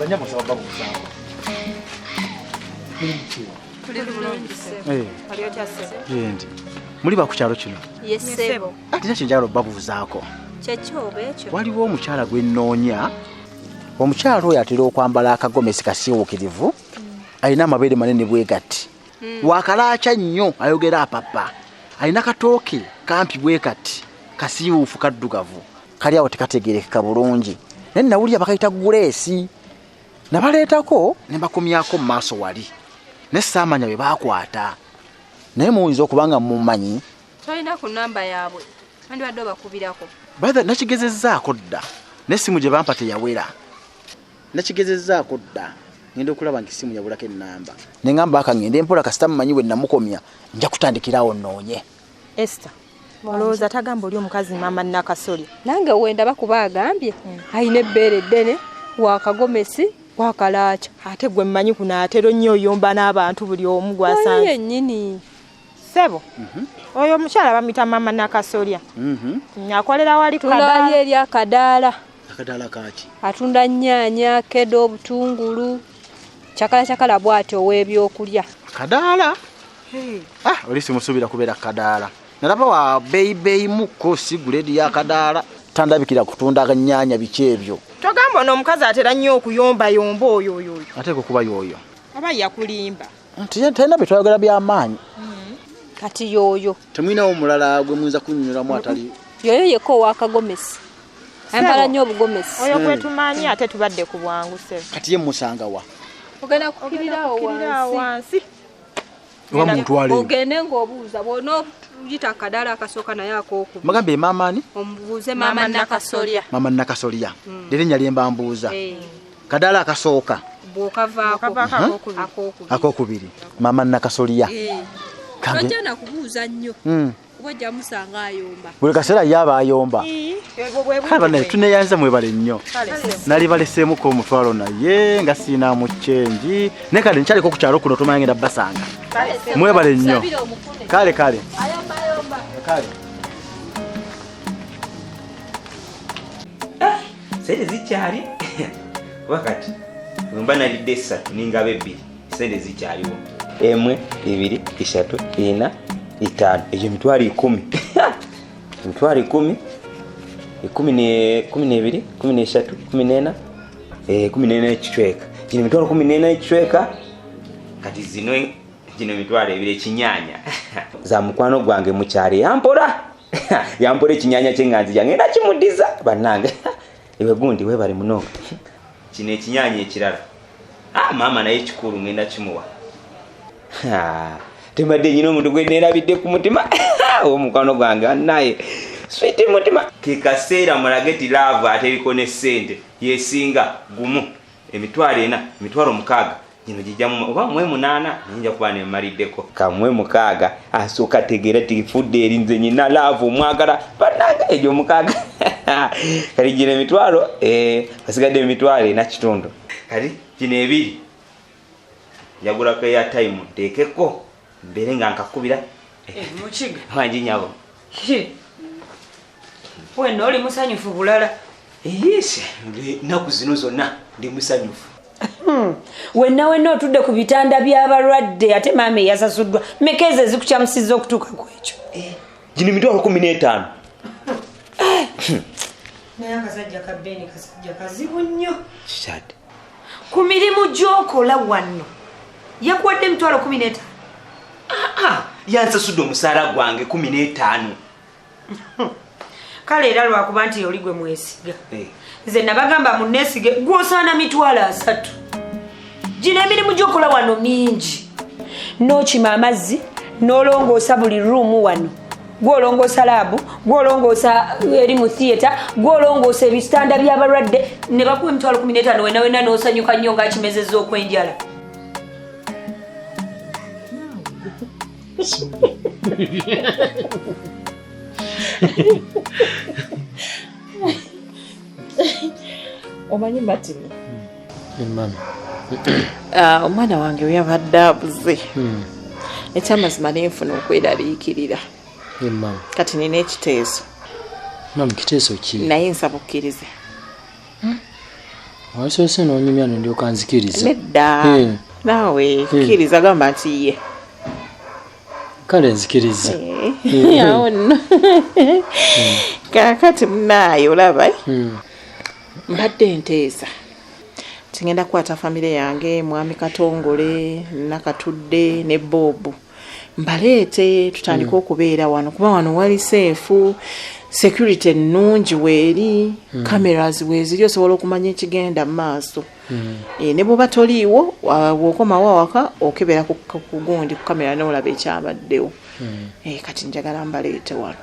Banyama sababu babuzaako. Tuli bulungi ssebo. Ali otya ssebo? Yendi. Muli ba ku kyalo kino? Yes ssebo. Ati nakyo njagala babuzaako. Kyekyoba ekyo. Waliwo omukyala gwe nnoonya. Omukyala oyo atera okwambala akagomesi kasiiwukirivu. Alina amabeere manene bwe gati. Wakalaaca nnyo ayogera apapa. Alina katooke kampi bwe kati. Kasiiwuufu kaddugavu. Kali awo tekategeerekeka bulungi. Naye nawulira bakayita Grace. Nabaleetako ne bakomyako mu maaso wali. Ne saamanya bwe baakwata. Naye muyinza okuba nga mumanyi. Tolina ku namba yaabwe. Bandibadde bakubirako. Baada nakigezezzaako dda. N'essimu gye bampa teyawera. Nakigezezzaako dda. Ngenda okulaba ng'essimu yabulako ennamba. Ne ngamba akangende mpola kasita mumanyi bwe namukomya nja kutandikirawo nnoonye. Esther. Olowooza tagamba oli omukazi maama Nakasoli. Nange wenda bakuba agambye ayina ebbeere eddene wakagomesi wakalaaca. Ate gwe mmanyi kuno atero nnyo oyomba n'abantu buli omu gwasanze. Yennyini. Ssebo. Oyo omukyala bamuyita maama Nakasoli. Akolera wali kadaala. Tulali eri akadaala. Akadaala kaaki? Atunda nnyaanya, kedo, obutungulu. Kyakala bw'atyo ow'ebyokulya. Akadaala? Oli simusuubira kubeera kadaala. Nalaba wa beyi muko siguledi ya kadaala. Tandabikira kutunda nnyaanya biki ebyo. Togamba ono omukazi atera nnyo okuyomba oyo. Ate kuba yoyo. Aba yakulimba. Tena bitwagala by'amaanyi. Kati yoyo. Temwinawo omulala gwe muyinza kunnyonnyoramu atali. Yoyo yeko wakagomesi. Ayambala nnyo obugomesi. Oyo kwetumanyi ate tubadde ku bwangu ssebo. Kati ye musanga wa? Ogenda kukirirawo wansi. Wa muntu wale. Ogende ng'obuuza bw'ono yita akadaala akasooka naye ak'okubiri. Mugambe maama ani? Omubuuze maama Nakasolya. Maama Nakasolya. Lyennya lye mbambuuza. Kadaala akasooka. Bw'okavaako ak'okubiri. Maama Nakasolya. Kajja nakubuuza nnyo. Wajja musanga ayomba. Buli kaseera yaba ayomba. Abana tuneyanza mwebale nnyo. Nali baleseemuko omutwalo naye nga siina mu chenji. Ne kale nchaliko ku kyalo kuno tumanyenda basanga. Mwebale nnyo. Kale. Ayomba. Kale. Sente zikyali. Wakati. Mbana lidesa ninga bebbi. Sente zikyaliwo. 1 2 3 4 5 ejo mitwali 10. Mitwali 10. 12 13 14 14 ekichweka. Kino mitwalo 14 ekichweka. Kati zino kino mitwalo 2 ekinyanya. Za mukwano gwange mukyali yampola. Yampola ekinyanya kyenganzi yange na kimudiza bannange. Ewe gundi we bali muno. Kino ekinyanya ekirala. Mama naye kikulu ngenda kimuwa. Temadde nyino omuntu gwe nerabidde ku mutima. Omukwano gwange naye sweet mutima. Kikaseera mulageti love ateriko ne sente yesinga gumu emitwalo 4 emitwalo 6 gino gijjamu oba 8 ninja kuba ne maliddeko kamwe 6 asooka tegera tifudde erinze nyina love omwagala bannanga ejo 6 kali gino emitwalo basigadde emitwalo 4 kitundu kali gino 2 yagula ko ya time tekeko mbere nga nkakubira mukiga wanji nyabo weno oli musanyufu bulala. Yes, naku zino zonna ndi musanyufu. Wenna otudde ku bitanda by'abalwadde ate maama yasasuddwa mekeze zikukyamusizza okutuuka ku ekyo. Gino mitwalo 15. Naye akasajja kabbeni kasajja kazibu nnyo. Shad. Ku mirimu gy'okola wano yakuwadde emitwalo 15. Yansasudde omusaala gwange 15. Kale era lwakuba nti oli gwe mwesiga. Nze nabagamba munneesige gw'osaana mitwalo 3. Gino emirimu gy'okola wano mingi. N'okima amazzi n'olongoosa buli ruumu wano. Gw'olongoosa laabu, gw'olongoosa eri mu theatre, gw'olongoosa ebitanda by'abalwadde ne bakuwa emitwalo 15 wenna n'osanyuka nnyo ng'akimezezza okwenjala. Omanyi Batini? Mama. Omwana wange yabadde abuze. Ekyamazima nenfuna okweraliikirira. Mama. Kati nina ekiteeso. Mama, kiteeso ki? Naye nsaba okkirize. Wasoose n'onyumya ndyoka nzikiriza. Nedda. Naawe kkiriza gamba nti ye. Kale nzikiriza. Yawo nno. Kaakati munnaaye olaba. Mbadde nteesa. Tingenda kukwata famire yange mwami Katongole, Nakatudde ne Bobu. Mbaleete tutandika okubeera wano kuba wano wali seefu. Security nnungi weeri, cameras weeziri osobola okumanya ekigenda mu maaso. Ne bw'oba toliiwo bw'okomawo awaka okebera ku gundi ku kamera n'olaba ekyabaddewo. Kati njagala mbaleete wano.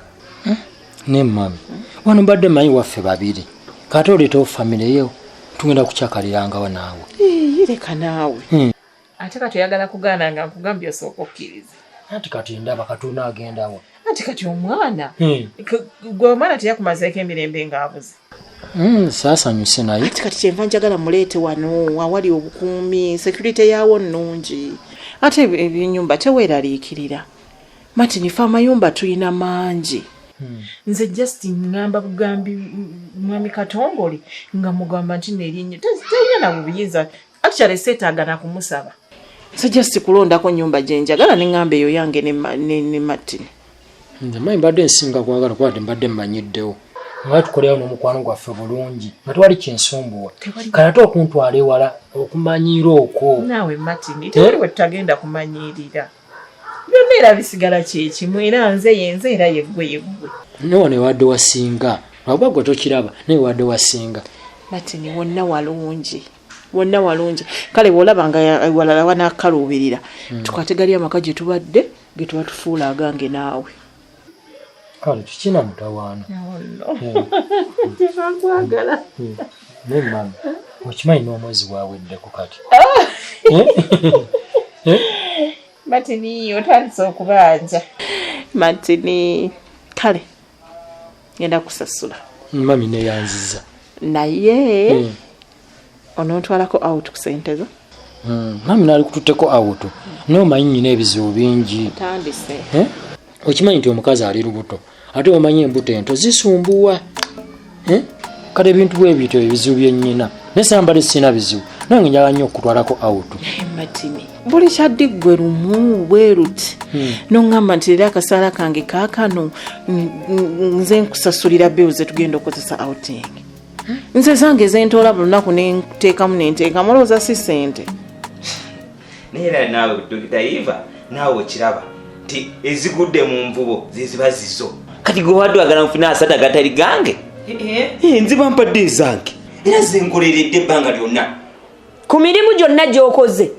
Ne mami, wano mbadde manyi waffe babiri. Kati oleetawo famire yo tugenda kukyakalirangawo naawe. Leka naawe. Ate kati oyagala kugaana nga nkugambye osooka okkiriza. Ati kati ndaba Katonda agendawo. Ati kati omwana. Gwe omwana teyakumazeeko emirembe ng'abuze. Saasanyuse naye. Ati kati kyenva njagala muleete wano awali obukuumi, security yaawo nnungi. Ate eby'ennyumba teweeraliikirira. Matinifa amayumba tuyina mangi. Nze just ngamba bugambi mwami Katongole nga mugamba nti n'erinnya teyina na buyinza. Actually seetaaga na kumusaba. So just kulondako nyumba gye njagala ne ngamba eyo yange ne Martin. Nze manyi mbadde nsinga kwagala kwate mbadde mmanyiddewo. Nga tukolewo n'omukwano gwaffe bulungi. Nga tewali kinsumbuwa. Kale ate okuntwala ewala okumanyiira okwo. Naawe Martin tewali we tutagenda kumanyiirira. Byonna era bisigala kyekimu era nze yenze era yeggwe. Newa ne wadde wasinga. Wabwa gwe tokiraba naye wadde wasinga. Martin wonna walungi. Wonna walungi. Kale bw'olaba nga walala wanakaluubirira. Tukwate gali amaka gye tubadde ge tuba tufuula agange naawe. Kale tukina mutawaana. Nkwagala. Ne mama. Okimanyi n'omwezi waweddeko kati. Martin otandise okubanja. Martin kale ngenda kusasula. Mami ne yanziza. Naye onontwalako out ku ssente zo. Mami nali kututteko out. N'omanyi nyina ebizibu bingi. Tandise. Okimanyi nti omukazi ali lubuto. Ate omanyi embuto ento zisumbuwa. Kale ebintu bw'ebyo ebizibu byennyina. Nesambale sina bizibu. Nange njagala nnyo okutwalako out. Martin buli kyaddi ggwe lumu bweruti. N'oŋŋamba nti era akasaala kange kaakano nze nkusasulira bills tugenda okukozesa outing. Nze zange zentoola buli lunaku nenteekamu nenteekamu olowooza si ssente. Naye era naawe Dr. Eva naawe okiraba nti ezigudde mu nvubo zeziba zizo. Kati gwe wadde wagala nfune asatu agatali gange? Nziba mpadde ezange era zenkoleredde ebbanga lyonna. Ku mirimu gyonna gy'okoze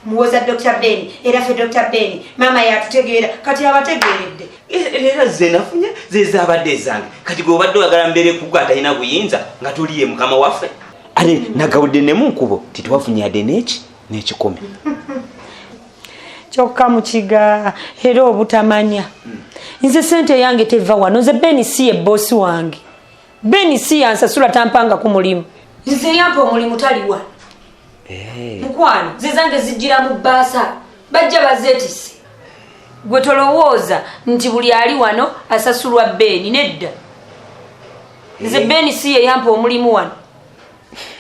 muwoza Dr. Ben era ffe Dr. Ben maama yatutegeera kati abategeeredde. Era ze nafunye zezabadde ezange. Kati gwe obadde wagala mbeere kugwa atalina buyinza nga tuliye mukama waffe. Ate nagawudde ne mu nkubo tituwafunye yadde n'ekikome. Kyokka mukiga era obutamanya. Nze ssente yange teva wano. Nze Ben si ye boosi wange. Ben si yansasula tampanga ku mulimu. Nze yampa omulimu taliwa. Mukwano zizange zijjira mu bbaasa bajja bazeetise. Gwe tolowooza nti buli ali wano asasulwa Ben. Nedda. Nze Ben si ye yampa omulimu wano.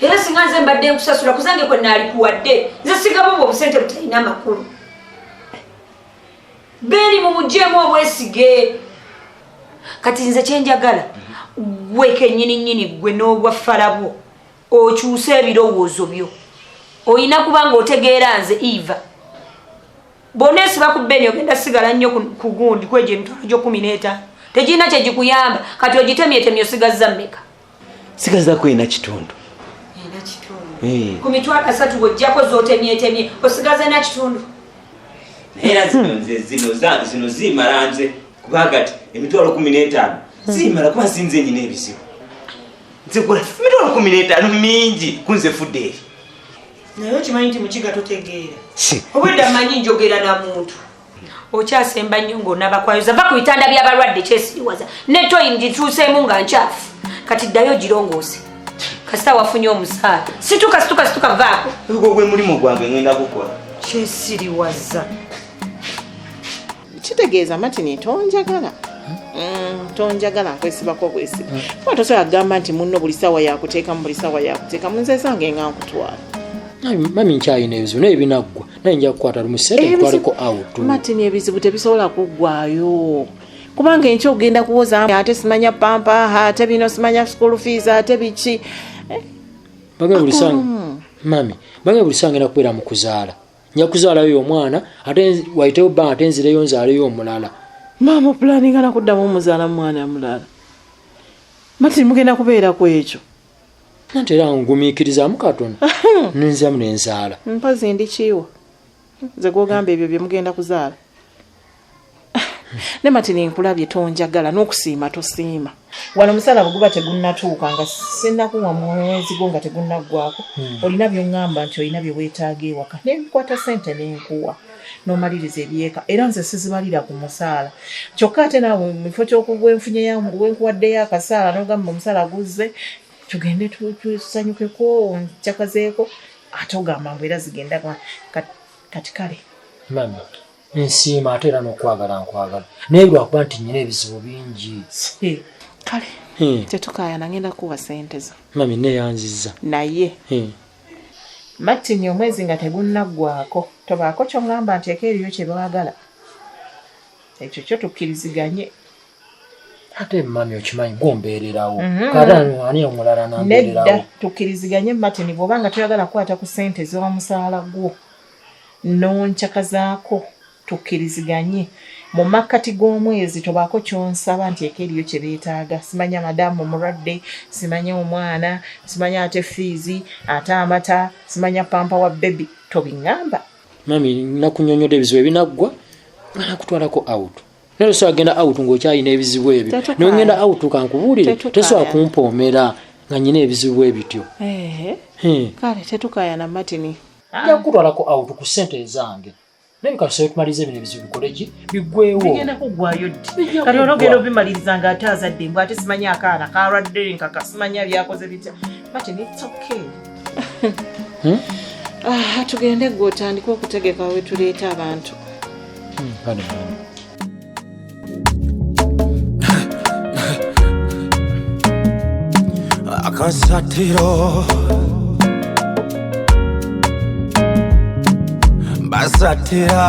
Era singa nze mbadde nkusasula kuzange kwe naalikuwadde. Nze sigabo obusente butalina makulu. Ben mumugjeemu obwesige. Kati nze kyenjagala gwe kennyini gwe n'obwaffala bwo okyuse ebirowoozo byo. Oyina kuba ng'otegeera nze Eva. Boneesiba ku Ben ogenda sigala nnyo ku gundi kwegyo emitwalo gyo 15. Tegirina kye gikuyamba kati ogitemyetemye osigazza mmeka? Sigazzaako ena kitundu. Ena kitundu. Ku mitwalo 3 bw'ojjako z'otemyetemye osigaza na kitundu. Era zino zimala nze kubanga kati emitwalo 15 zimala kuba sinze nyina ebizibu. Nze kola emitwalo 15 mingi kunze fudde eri. Naye okimanyi nti mukiga totegeera. Obwedda mmanyi njogera na muntu. Okyasemba nnyo ng'onabakwayoza va ku bitanda by'abalwadde kyesiriwaza. Ne toyi ngituuseemu nga nkyafu. Kati ddayo girongoose. Kasita wafunye omusaala. Situka vaako. Ebyo gwe mulimu gwange ngenda kukola. Kyesiriwaza. Kitegeeza Martin tonjagala. tonjagala nkwesibako bwesiba kuba tosobola kugamba nti munno buli sawa yakuteekamu buli sawa yakuteeka munzesange nga nkutwala mami nkyayina ebizibu naye binaggwa naye nja kukwata lumusente ntwaleko out matini ebizibu tebisobola kuggwayo kubanga enkya ogenda kuwoza ate simanya pampa ate bino simanya school fees ate biki mami bage buli sange nakubeera mu kuzaala nja kuzaalayo omwana ate waitewo bba ate nzireyo nzaaleyo omulala maama opulaninga nakuddamu omuzaala mwana mulala matini mugenda kubeera ku ekyo nante era ngumiikirizaamu katono nenziramu nenzaala mpozi ndikiiwa nze gwogamba ebyo bye mugenda kuzaala ne matini nkulabye tonjagala n'okusiima tosiima wano omusala bweguba tegunnatuuka nga sinnakuwa mwezi gwo nga tegunnaggwako olina by'oŋŋamba nti olina bye weetaaga ewaka nenkwata sente nenkuwa n'omaliriza ebyeka era nze sizibalira ku musaala kyokka ate naawe mu kifo wenkuwaddeyo akasaala n'ogamba omusala guzze tugende tusanyukeko nkyakazeeko ate ogamba mbu era zigenda kati kale mami nsiima ate era n'okwagala nkwagala naye lwakuba nti nyina ebizibu bingi kale tetukayana ngenda kuwa sente zo mami neyanziza naye matini omwezi nga tegunnaggwako tobaako kyoŋŋamba nti eka eriyo kye baagala ekyo kyo tukkiriziganye ate mami okimanyi gwombeererawo kale ani omulala nambeererawo nedda tukkiriziganye matini bw'obanga toyagala kukwata ku sente z'omusaala gwo n'onkyakazaako tukkiriziganye mu makkati g'omwezi tobaako kyonsaba nti eka eriyo kye beetaaga simanya madamu omulwadde simanya omwana simanya ate fiizi ate amata simanya pampa wa bebi tobiŋŋamba mami nakunyonyoda ebizibu ebinaggwa nga nakutwalako out naye osobola genda out ng'okyayina ebizibu ebyo nongenda out kankubuulire tosobola kumpoomera nga nyina ebizibu ebityo kale tetukayana matini nja kukutwalako out ku ssente zange naye kasobola tumalize bino ebizibu bikoleki biggwewo bigenda kuggwayo ddi kati onogenda obimaliriza nga ate azadde mbw ate simanya akaana kalwadde nkaka simanya byakoze bitya matini it's okay tugende gwe otandika okutegeka we tuleeta abantu AKASATTIRO basatira